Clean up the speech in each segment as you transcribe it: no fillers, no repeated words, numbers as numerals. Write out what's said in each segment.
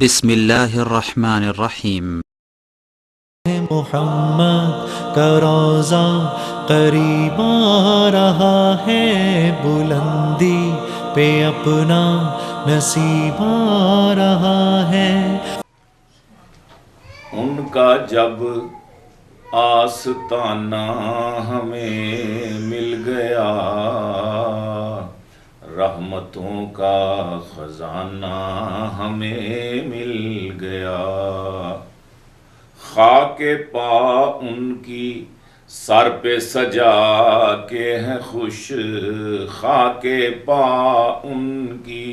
بسم اللہ الرحمن الرحیم۔ محمد کا روضہ قریب آ رہا ہے، بلندی پہ اپنا نصیب آ رہا ہے۔ ان کا جب آستانہ ہمیں مل گیا، رحمتوں کا خزانہ ہمیں مل گیا۔ خاک پا ان کی سر پہ سجا کے ہیں خوش، خاک پا ان کی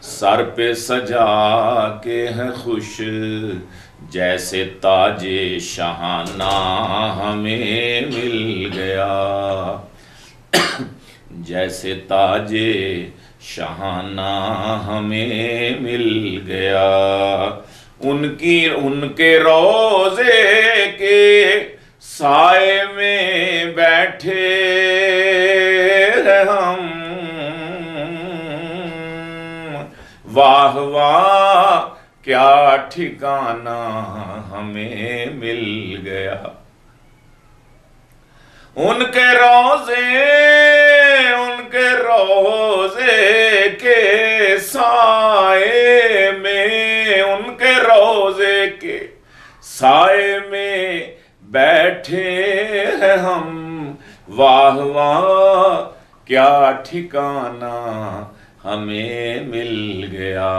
سر پہ سجا کے ہیں خوش، جیسے تاج شاہانہ ہمیں مل گیا، جیسے تاج شاہانہ ہمیں مل گیا۔ ان کے روضے کے سائے میں بیٹھے ہم، واہ واہ کیا ٹھکانہ ہمیں مل گیا۔ ان کے روضے کے سائے میں، ان کے روضے کے سائے میں بیٹھے ہیں ہم، واہ واہ کیا ٹھکانہ ہمیں مل گیا۔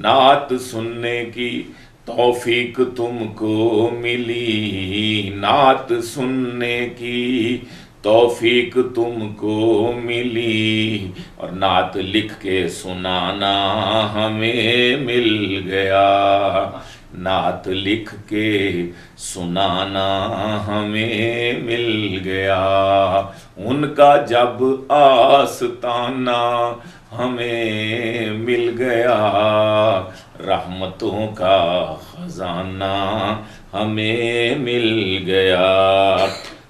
نعت سننے کی توفیق تم کو ملی، نعت سننے کی توفیق تم کو ملی، اور نعت لکھ کے سنانا ہمیں مل گیا، نعت لکھ کے سنانا ہمیں مل گیا۔ ان کا جب آستانہ ہمیں مل گیا، رحمتوں کا خزانہ ہمیں مل گیا۔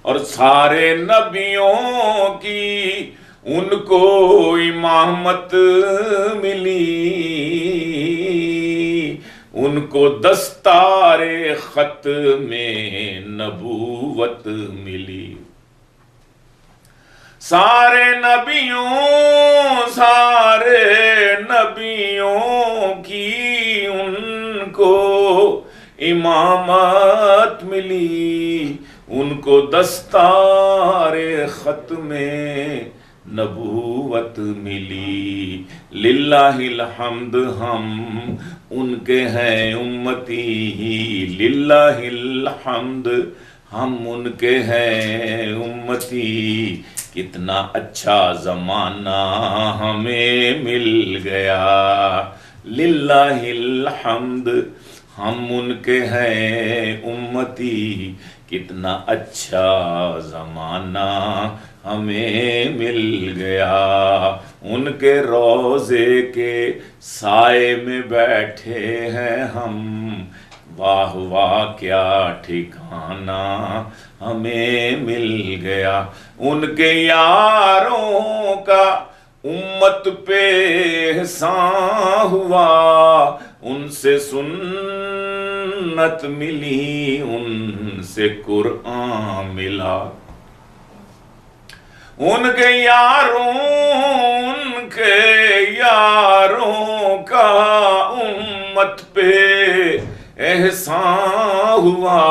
اور سارے نبیوں کی ان کو امامت ملی، ان کو دستار خط میں نبوت ملی۔ سارے نبیوں کی ان کو امامت ملی، ان کو دستار خط میں نبوت ملی۔ للہ الحمد ہم ان کے ہیں امتی، للہ الحمد ہم ان کے ہیں امتی، کتنا اچھا زمانہ ہمیں مل گیا۔ للہ الحمد ہم ان کے ہیں امتی، کتنا اچھا زمانہ ہمیں مل گیا۔ ان کے روضے کے سائے میں بیٹھے ہیں ہم، واہ واہ کیا ٹھکانہ ہمیں مل گیا۔ ان کے یاروں کا امت پہ احسان ہوا، ان سے سنت ملی، ان سے قرآن ملا۔ ان کے یاروں کا امت پہ احسان ہوا،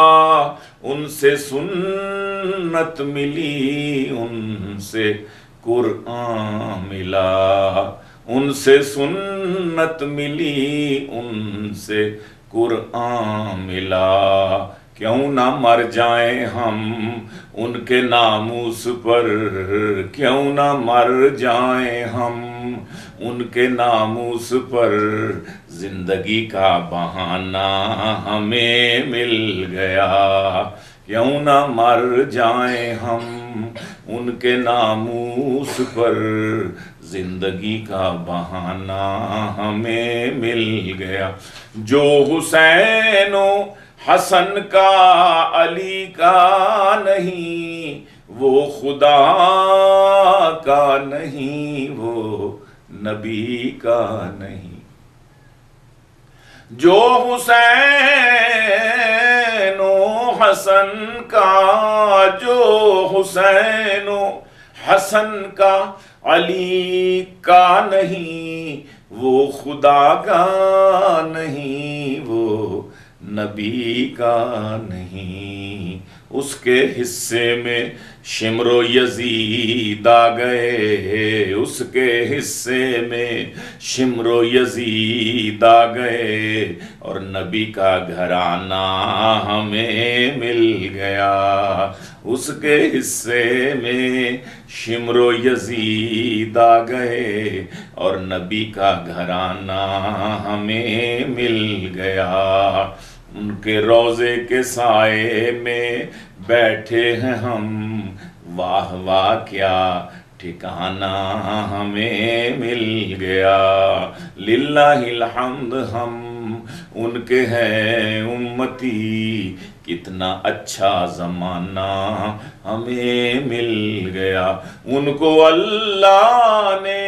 ان سے سنت ملی، ان سے قرآن ملا، ان سے سنت ملی، ان سے قرآن ملا۔ کیوں نہ مر جائیں ہم ان کے ناموس پر، کیوں نہ مر جائیں ہم ان کے ناموس پر، زندگی کا بہانہ ہمیں مل گیا۔ کیوں نہ مر جائیں ہم ان کے ناموس پر، زندگی کا بہانہ ہمیں مل گیا۔ جو حسین و حسن کا علی کا نہیں، وہ خدا کا نہیں، وہ نبی کا نہیں۔ جو حسین و حسن کا، جو حسین و حسن کا علی کا نہیں، وہ خدا کا نہیں، وہ نبی کا نہیں۔ اس کے حصے میں شمر و یزید آ گئے، اس کے حصے میں شمر و یزید آ گئے، اور نبی کا گھرانہ ہمیں مل گیا۔ اس کے حصے میں شمر و یزید آ گئے، اور نبی کا گھرانہ ہمیں مل گیا۔ ان کے روضے کے سائے میں بیٹھے ہیں ہم، واہ واہ کیا ٹھکانہ ہمیں مل گیا۔ للہ الحمد ہم ان کے ہیں امتی، کتنا اچھا زمانہ ہمیں مل گیا۔ ان کو اللہ نے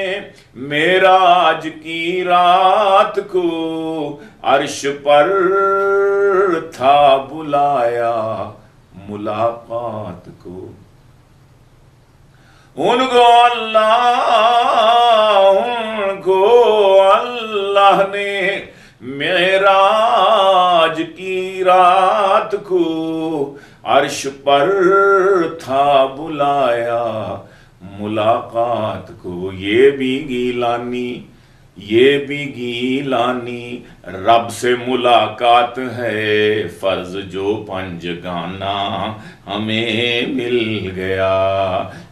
معراج کی رات کو عرش پر تھا بلایا ملاقات کو۔ ان کو اللہ نے معراج کی رات کو عرش پر تھا بلایا ملاقات کو۔ یہ بھی گیلانی رب سے ملاقات ہے، فرض جو پنجگانہ ہمیں مل گیا۔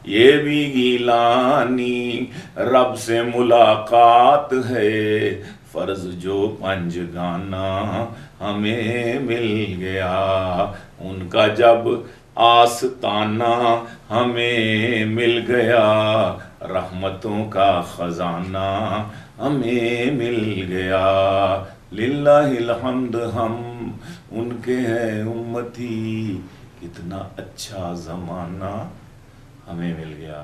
یہ بھی گیلانی رب سے ملاقات ہے، فرض جو پنجگانہ ہمیں مل گیا۔ ان کا جب آستانہ ہمیں مل گیا، رحمتوں کا خزانہ ہمیں مل گیا۔ للہ الحمد ہم ان کے ہیں امتی، کتنا اچھا زمانہ ہمیں مل گیا۔